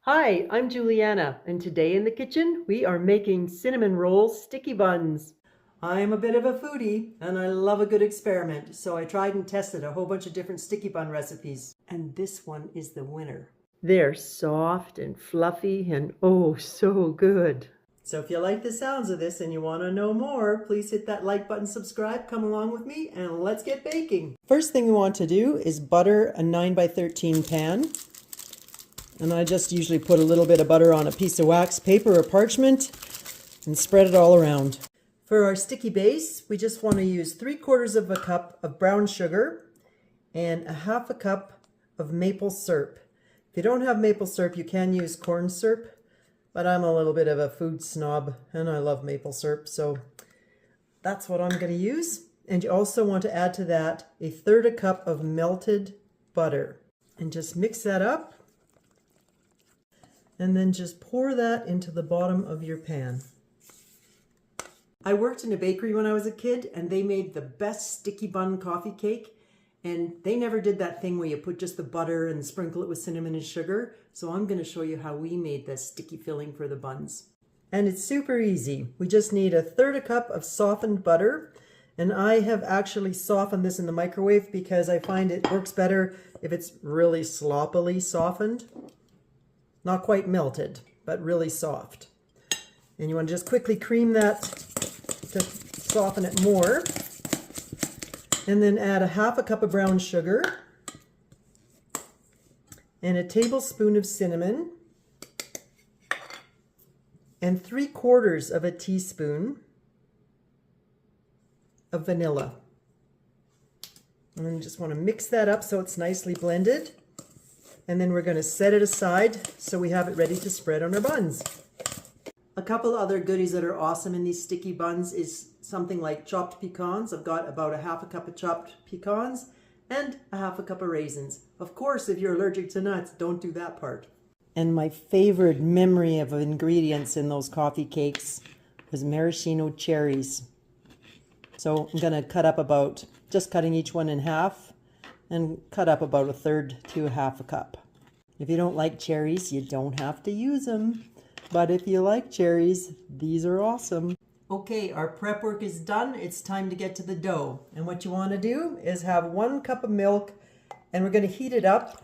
Hi, I'm Juliana, and today in the kitchen we are making cinnamon roll sticky buns. I'm a bit of a foodie and I love a good experiment, so I tried and tested a whole bunch of different sticky bun recipes, and this one is the winner. They're soft and fluffy and oh so good. So if you like the sounds of this and you want to know more, please hit that like button, subscribe, come along with me, and let's get baking. First thing we want to do is butter a 9x13 pan. And I just usually put a little bit of butter on a piece of wax paper or parchment and spread it all around. For our sticky base, we just want to use 3/4 of a cup of brown sugar and a 1/2 cup of maple syrup. If you don't have maple syrup, you can use corn syrup, but I'm a little bit of a food snob and I love maple syrup, so that's what I'm going to use. And you also want to add to that 1/3 cup of melted butter. And just mix that up. And then just pour that into the bottom of your pan. I worked in a bakery when I was a kid, and they made the best sticky bun coffee cake. And they never did that thing where you put just the butter and sprinkle it with cinnamon and sugar. So I'm going to show you how we made the sticky filling for the buns. And it's super easy. We just need 1/3 cup of softened butter. And I have actually softened this in the microwave because I find it works better if it's really sloppily softened. Not quite melted, but really soft. And you want to just quickly cream that to soften it more. And then add a 1/2 cup of brown sugar and a tablespoon of cinnamon and 3/4 of a teaspoon of vanilla. And then you just want to mix that up so it's nicely blended. And then we're going to set it aside so we have it ready to spread on our buns. A couple other goodies that are awesome in these sticky buns is something like chopped pecans. I've got about a 1/2 cup of chopped pecans and a 1/2 cup of raisins. Of course, if you're allergic to nuts, don't do that part. And my favorite memory of ingredients in those coffee cakes was maraschino cherries. So I'm going to cut up just cutting each one in half, and cut up about 1/3 to a 1/2 cup. If you don't like cherries, you don't have to use them. But if you like cherries, these are awesome. Okay, our prep work is done. It's time to get to the dough. And what you want to do is have 1 cup of milk, and we're going to heat it up.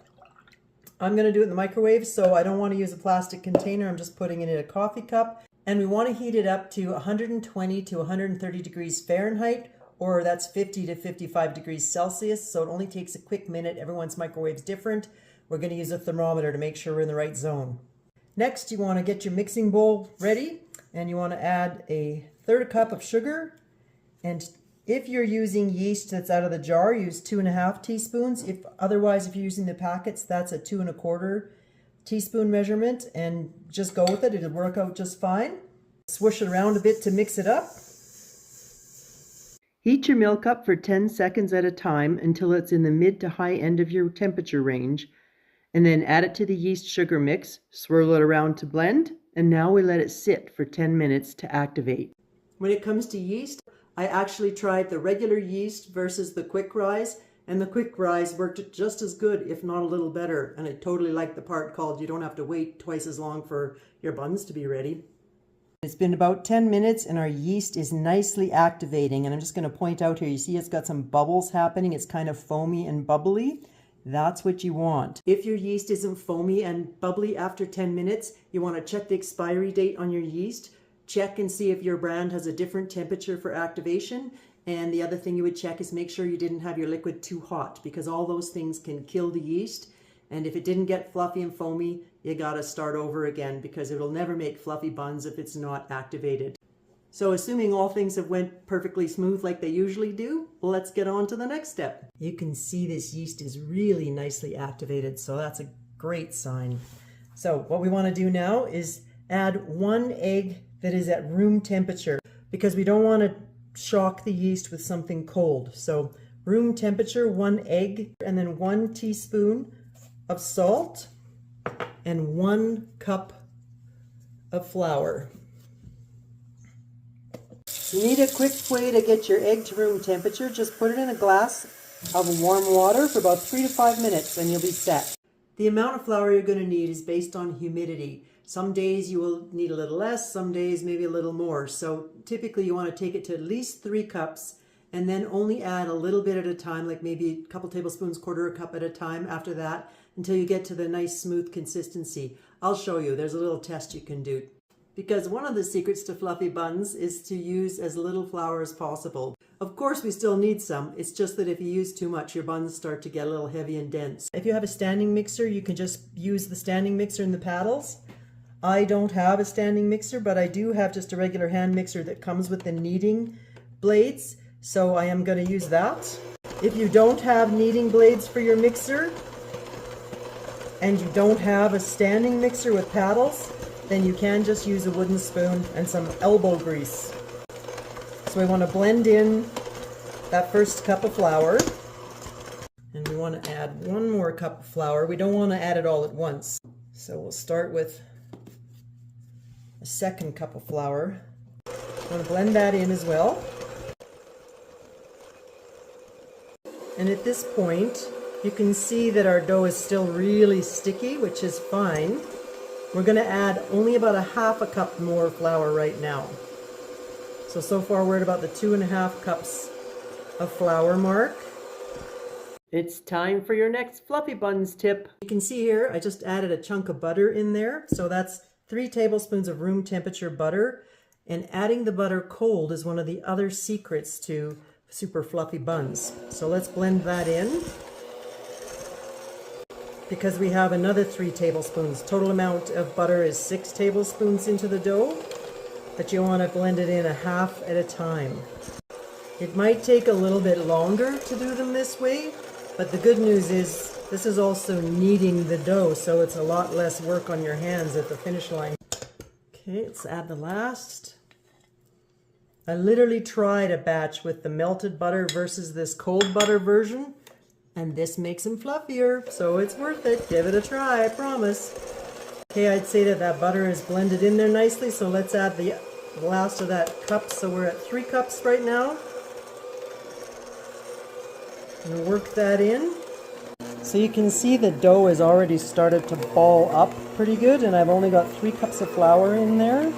I'm going to do it in the microwave, so I don't want to use a plastic container. I'm just putting it in a coffee cup. And we want to heat it up to 120 to 130 degrees Fahrenheit, or that's 50 to 55 degrees Celsius, so it only takes a quick minute. Everyone's microwave's different. We're going to use a thermometer to make sure we're in the right zone. Next, you want to get your mixing bowl ready, and you want to add 1/3 cup of sugar. And if you're using yeast that's out of the jar, use 2.5 teaspoons. If you're using the packets, that's a 2.25 teaspoon measurement, and just go with it. It'll work out just fine. Swish it around a bit to mix it up. Heat your milk up for 10 seconds at a time until it's in the mid to high end of your temperature range, and then add it to the yeast sugar mix, swirl it around to blend, and now we let it sit for 10 minutes to activate. When it comes to yeast, I actually tried the regular yeast versus the quick rise, and the quick rise worked just as good, if not a little better, and I totally like the part called you don't have to wait twice as long for your buns to be ready. It's been about 10 minutes and our yeast is nicely activating, and I'm just going to point out here, you see it's got some bubbles happening. It's kind of foamy and bubbly. That's what you want. If your yeast isn't foamy and bubbly after 10 minutes, you want to check the expiry date on your yeast. Check and see if your brand has a different temperature for activation. And the other thing you would check is make sure you didn't have your liquid too hot, because all those things can kill the yeast. And if it didn't get fluffy and foamy, you gotta start over again, because it'll never make fluffy buns if it's not activated. So assuming all things have went perfectly smooth like they usually do, let's get on to the next step. You can see this yeast is really nicely activated, so that's a great sign. So what we want to do now is add 1 egg that is at room temperature, because we don't want to shock the yeast with something cold. So room temperature, 1 egg, and then 1 teaspoon of salt and 1 cup of flour. You need a quick way to get your egg to room temperature. Just put it in a glass of warm water for about 3 to 5 minutes and you'll be set. The amount of flour you're going to need is based on humidity. Some days you will need a little less, some days maybe a little more. So typically you want to take it to at least 3 cups and then only add a little bit at a time, like maybe a couple tablespoons, quarter a cup at a time after that, until you get to the nice smooth consistency. I'll show you. There's a little test you can do. Because one of the secrets to fluffy buns is to use as little flour as possible. Of course we still need some, it's just that if you use too much your buns start to get a little heavy and dense. If you have a standing mixer you can just use the standing mixer and the paddles. I don't have a standing mixer, but I do have just a regular hand mixer that comes with the kneading blades, so I am going to use that. If you don't have kneading blades for your mixer and you don't have a standing mixer with paddles, then you can just use a wooden spoon and some elbow grease. So we want to blend in that first cup of flour, and we want to add 1 more cup of flour. We don't want to add it all at once. So we'll start with a 2nd cup of flour. I want to blend that in as well. And at this point, you can see that our dough is still really sticky, which is fine. We're going to add only about a 1/2 cup more flour right now. So far we're at about the 2.5 cups of flour mark. It's time for your next fluffy buns tip. You can see here I just added a chunk of butter in there. So that's 3 tablespoons of room temperature butter. And adding the butter cold is one of the other secrets to super fluffy buns. So let's blend that in. Because we have another 3 tablespoons. Total amount of butter is 6 tablespoons into the dough, but you want to blend it in a 1/2 at a time. It might take a little bit longer to do them this way, but the good news is this is also kneading the dough, so it's a lot less work on your hands at the finish line. Okay, let's add the last. I literally tried a batch with the melted butter versus this cold butter version, and this makes them fluffier, so it's worth it. Give it a try, I promise. Okay, I'd say that butter is blended in there nicely, so let's add the last of that cup. So we're at 3 cups right now. I'm going to work that in. So you can see the dough has already started to ball up pretty good, and I've only got 3 cups of flour in there.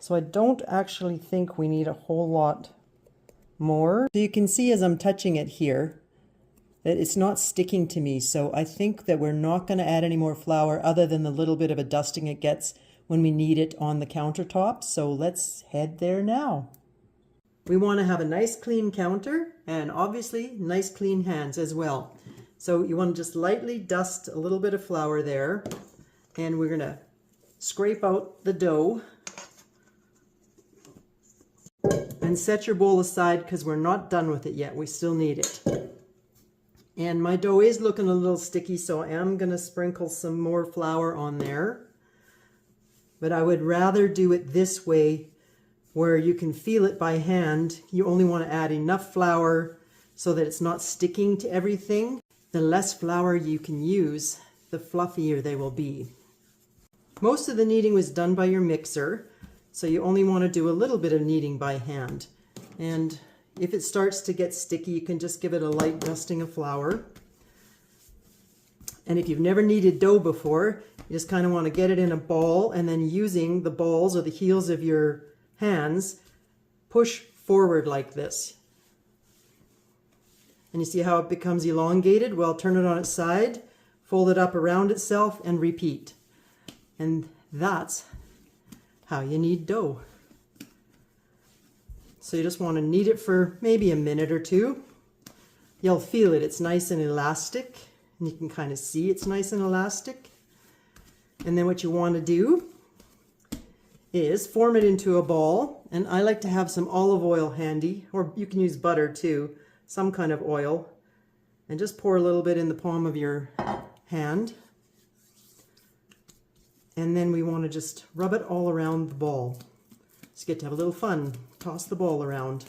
So I don't actually think we need a whole lot more. So you can see as I'm touching it here, that it's not sticking to me, so I think that we're not going to add any more flour other than the little bit of a dusting it gets when we knead it on the countertop. So let's head there now. We want to have a nice clean counter and obviously nice clean hands as well. So you want to just lightly dust a little bit of flour there, and we're going to scrape out the dough and set your bowl aside because we're not done with it yet. We still need it. And my dough is looking a little sticky, so I am going to sprinkle some more flour on there. But I would rather do it this way where you can feel it by hand. You only want to add enough flour so that it's not sticking to everything. The less flour you can use, the fluffier they will be. Most of the kneading was done by your mixer, so you only want to do a little bit of kneading by hand. And if it starts to get sticky, you can just give it a light dusting of flour. And if you've never kneaded dough before, you just kind of want to get it in a ball, and then using the balls or the heels of your hands, push forward like this. And you see how it becomes elongated? Well, turn it on its side, fold it up around itself, and repeat. And that's how you knead dough. So you just want to knead it for maybe a minute or 2. You'll feel it, it's nice and elastic, and you can kind of see it's nice and elastic. And then what you want to do is form it into a ball, and I like to have some olive oil handy, or you can use butter too, some kind of oil, and just pour a little bit in the palm of your hand. And then we want to just rub it all around the ball. So you get to have a little fun. Toss the ball around.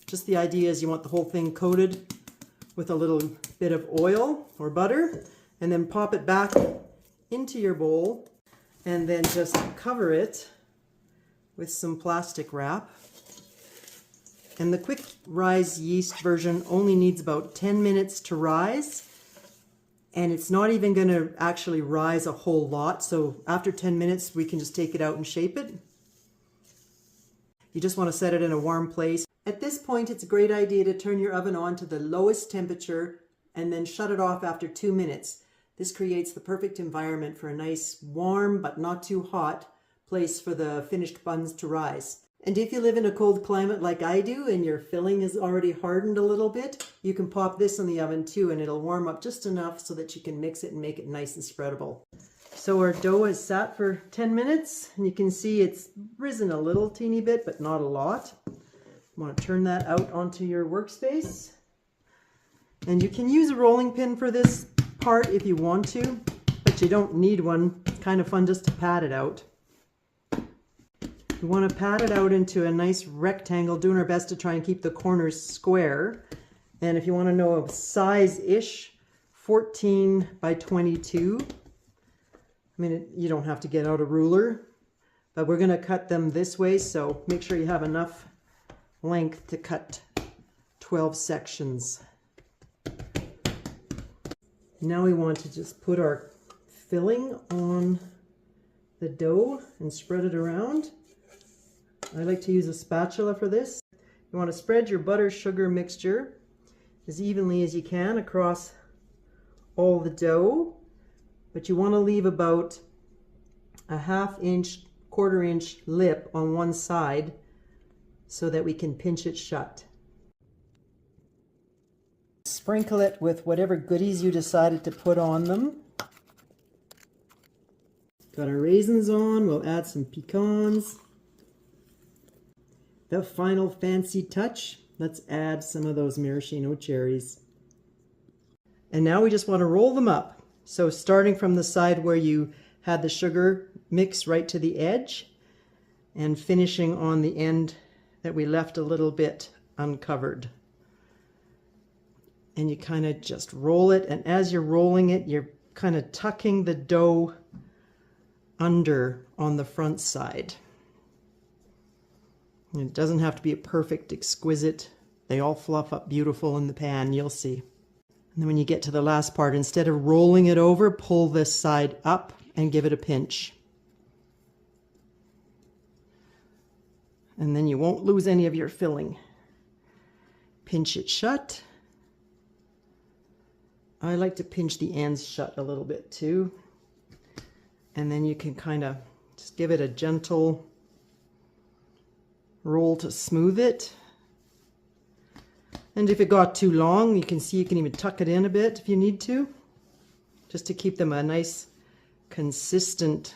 Just the idea is you want the whole thing coated with a little bit of oil or butter, and then pop it back into your bowl, and then just cover it with some plastic wrap. And the quick rise yeast version only needs about 10 minutes to rise. And it's not even going to actually rise a whole lot. So after 10 minutes, we can just take it out and shape it. You just want to set it in a warm place. At this point, it's a great idea to turn your oven on to the lowest temperature and then shut it off after 2 minutes. This creates the perfect environment for a nice, warm, but not too hot place for the finished buns to rise. And if you live in a cold climate like I do and your filling is already hardened a little bit, you can pop this in the oven too, and it'll warm up just enough so that you can mix it and make it nice and spreadable. So our dough has sat for 10 minutes, and you can see it's risen a little teeny bit, but not a lot. You want to turn that out onto your workspace. And you can use a rolling pin for this part if you want to, but you don't need one. It's kind of fun just to pat it out. We want to pat it out into a nice rectangle, doing our best to try and keep the corners square. And if you want to know a size-ish, 14 by 22. I mean, you don't have to get out a ruler, but we're going to cut them this way, so make sure you have enough length to cut 12 sections. Now we want to just put our filling on the dough and spread it around. I like to use a spatula for this. You want to spread your butter sugar mixture as evenly as you can across all the dough, but you want to leave about a 1/2 inch, 1/4 inch lip on one side so that we can pinch it shut. Sprinkle it with whatever goodies you decided to put on them. Got our raisins on, we'll add some pecans. The final fancy touch, let's add some of those maraschino cherries. And now we just want to roll them up. So starting from the side where you had the sugar mix right to the edge and finishing on the end that we left a little bit uncovered. And you kind of just roll it, and as you're rolling it, you're kind of tucking the dough under on the front side. It doesn't have to be a perfect, exquisite. They all fluff up beautiful in the pan, you'll see. And then when you get to the last part, instead of rolling it over, pull this side up and give it a pinch. And then you won't lose any of your filling. Pinch it shut. I like to pinch the ends shut a little bit too. And then you can kind of just give it a gentle roll to smooth it. And if it got too long, you can see you can even tuck it in a bit if you need to, just to keep them a nice consistent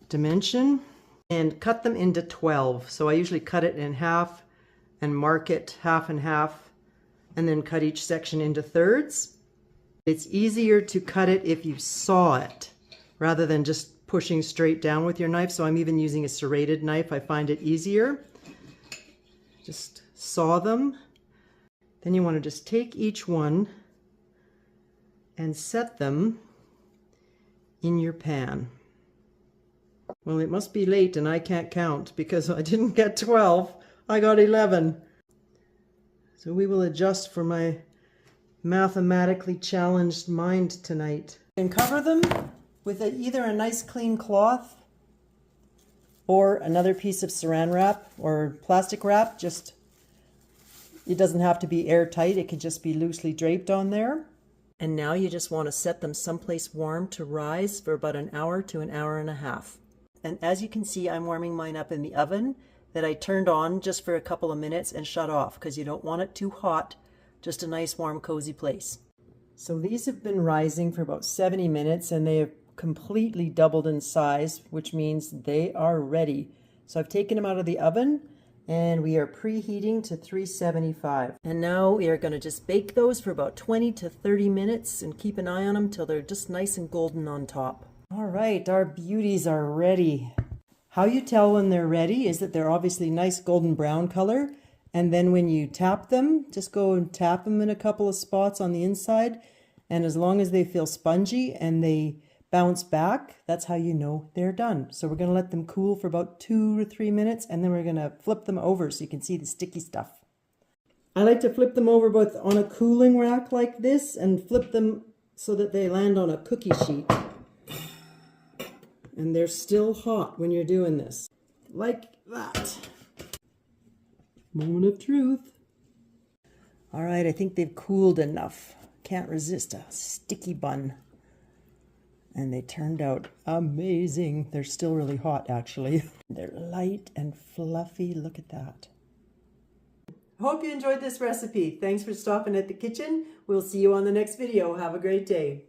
dimension. And cut them into 12. So I usually cut it in half and mark it half and half, and then cut each section into thirds. It's easier to cut it if you saw it rather than just pushing straight down with your knife. So I'm even using a serrated knife. I find it easier. Just saw them. Then you want to just take each one and set them in your pan. Well, it must be late and I can't count because I didn't get 12. I got 11. So we will adjust for my mathematically challenged mind tonight. And cover them with either a nice clean cloth or another piece of saran wrap or plastic wrap. Just, it doesn't have to be airtight. It can just be loosely draped on there. And now you just want to set them someplace warm to rise for about an hour to an hour and a half. And as you can see, I'm warming mine up in the oven that I turned on just for a couple of minutes and shut off because you don't want it too hot, just a nice warm cozy place. So these have been rising for about 70 minutes and they have completely doubled in size, which means they are ready. So I've taken them out of the oven and we are preheating to 375. And now we are going to just bake those for about 20 to 30 minutes and keep an eye on them till they're just nice and golden on top. All right, our beauties are ready. How you tell when they're ready is that they're obviously nice golden brown color. And then when you tap them, just go and tap them in a couple of spots on the inside. And as long as they feel spongy and they bounce back, that's how you know they're done. So we're going to let them cool for about 2 to 3 minutes, and then we're going to flip them over so you can see the sticky stuff. I like to flip them over both on a cooling rack like this and flip them so that they land on a cookie sheet. And they're still hot when you're doing this. Like that. Moment of truth. All right, I think they've cooled enough. Can't resist a sticky bun. And they turned out amazing. They're still really hot, actually. They're light and fluffy. Look at that. Hope you enjoyed this recipe. Thanks for stopping at the kitchen. We'll see you on the next video. Have a great day.